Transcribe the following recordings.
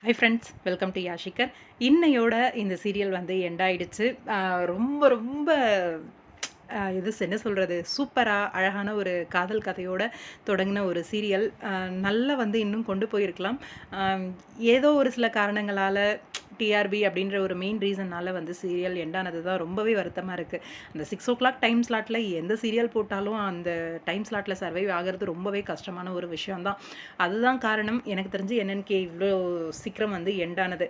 High friends, welcome to Yashikar. இன்னையோட இந்த serial வந்து எண்ட் ஆயிடுச்சு. ரொம்ப ரொம்ப இது என்ன சொல்கிறது, சூப்பராக அழகான ஒரு காதல் கதையோட தொடங்கின ஒரு சீரியல். நல்லா வந்து இன்னும் கொண்டு போயிருக்கலாம். ஏதோ ஒரு சில காரணங்களால் டிஆர்பி அப்படின்ற ஒரு மெயின் ரீசன்னால் வந்து சீரியல் எண்டானது தான் ரொம்பவே வருத்தமாக இருக்குது. அந்த 6 o'clock டைம் ஸ்லாட்டில் எந்த சீரியல் போட்டாலும் அந்த டைம் ஸ்லாட்டில் சர்வைவ் ஆகிறது ரொம்பவே கஷ்டமான ஒரு விஷயம்தான். அதுதான் காரணம் எனக்கு தெரிஞ்சு என்என்கே இவ்வளோ சீக்கிரம் வந்து எண்டானது.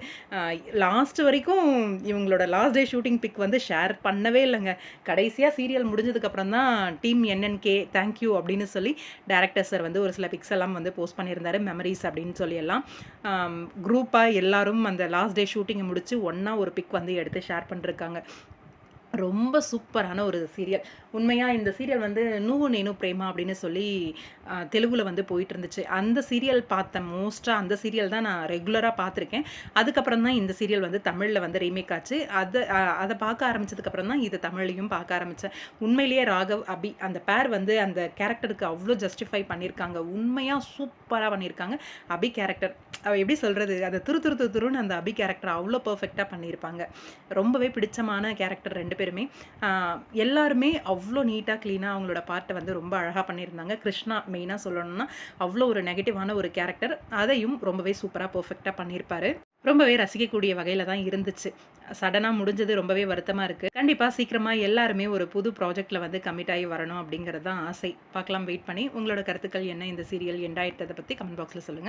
லாஸ்ட் வரைக்கும் இவங்களோட லாஸ்ட் டே ஷூட்டிங் பிக் வந்து ஷேர் பண்ணவே இல்லைங்க. கடைசியாக சீரியல் முடிஞ்சதுக்கப்புறம் தான் டீம் என்என்கே தேங்க்யூ அப்படின்னு சொல்லி டேரக்டர் சார் வந்து ஒரு சில பிக்ஸ் எல்லாம் வந்து போஸ்ட் பண்ணியிருந்தாரு, மெமரிஸ் அப்படின்னு சொல்லி எல்லாம். குரூப்பாக எல்லாரும் அந்த லாஸ்ட் டே ஷூட்டிங்கை முடித்து ஒன்றா ஒரு பிக் வந்து எடுத்து ஷேர் பண்ணிருக்காங்க. ரொம்ப சூப்பரான ஒரு சீரியல். உண்மையாக இந்த சீரியல் வந்து நூவு நேனு பிரேமா அப்படின்னு சொல்லி தெலுங்கில் வந்து போயிட்டு இருந்துச்சு. அந்த சீரியல் பார்த்தேன். மோஸ்ட்டாக அந்த சீரியல் தான் நான் ரெகுலராக பார்த்துருக்கேன். அதுக்கப்புறம் தான் இந்த சீரியல் வந்து தமிழில் வந்து ரீமேக் ஆச்சு. அதை பார்க்க ஆரம்பித்ததுக்கப்புறம் தான் இது தமிழ்லையும் பார்க்க ஆரம்பித்தேன். உண்மையிலேயே ராகவ் அபி அந்த பேர் வந்து அந்த கேரக்டருக்கு அவ்வளோ ஜஸ்டிஃபை பண்ணியிருக்காங்க. உண்மையாக சூப்பராக பண்ணியிருக்காங்க. அபி கேரக்டர் எப்படி சொல்கிறது, அந்த துருன்னு அந்த அபி கேரக்டர் அவ்வளோ பர்ஃபெக்டாக பண்ணியிருப்பாங்க. ரொம்பவே பிடிச்சமான கேரக்டர் ரெண்டு பேருமே. எல்லாருமே அவ்வளோ நீட்டாக க்ளீனாக அவங்களோட பார்ட்டை வந்து ரொம்ப அழகாக பண்ணியிருந்தாங்க. கிருஷ்ணா மெயினாக சொல்லணும்னா அவ்வளோ ஒரு நெகட்டிவான ஒரு கேரக்டர், அதையும் ரொம்பவே சூப்பராக பர்ஃபெக்டாக பண்ணியிருப்பாரு. ரொம்பவே ரசிக்கக்கூடிய வகையில் தான் இருந்துச்சு. சடனாக முடிஞ்சது ரொம்பவே வருத்தமாக இருக்குது. கண்டிப்பாக சீக்கிரமாக எல்லாருமே ஒரு புது ப்ராஜெக்டில் வந்து கமிட் ஆகி வரணும் அப்படிங்கிறது தான் ஆசை. பார்க்கலாம், வெயிட் பண்ணி. உங்களோட கருத்துக்கள் என்ன, இந்த சீரியல் எண்ட் ஆயிட்டதை பற்றி கமெண்ட் பாக்ஸில் சொல்லுங்கள்.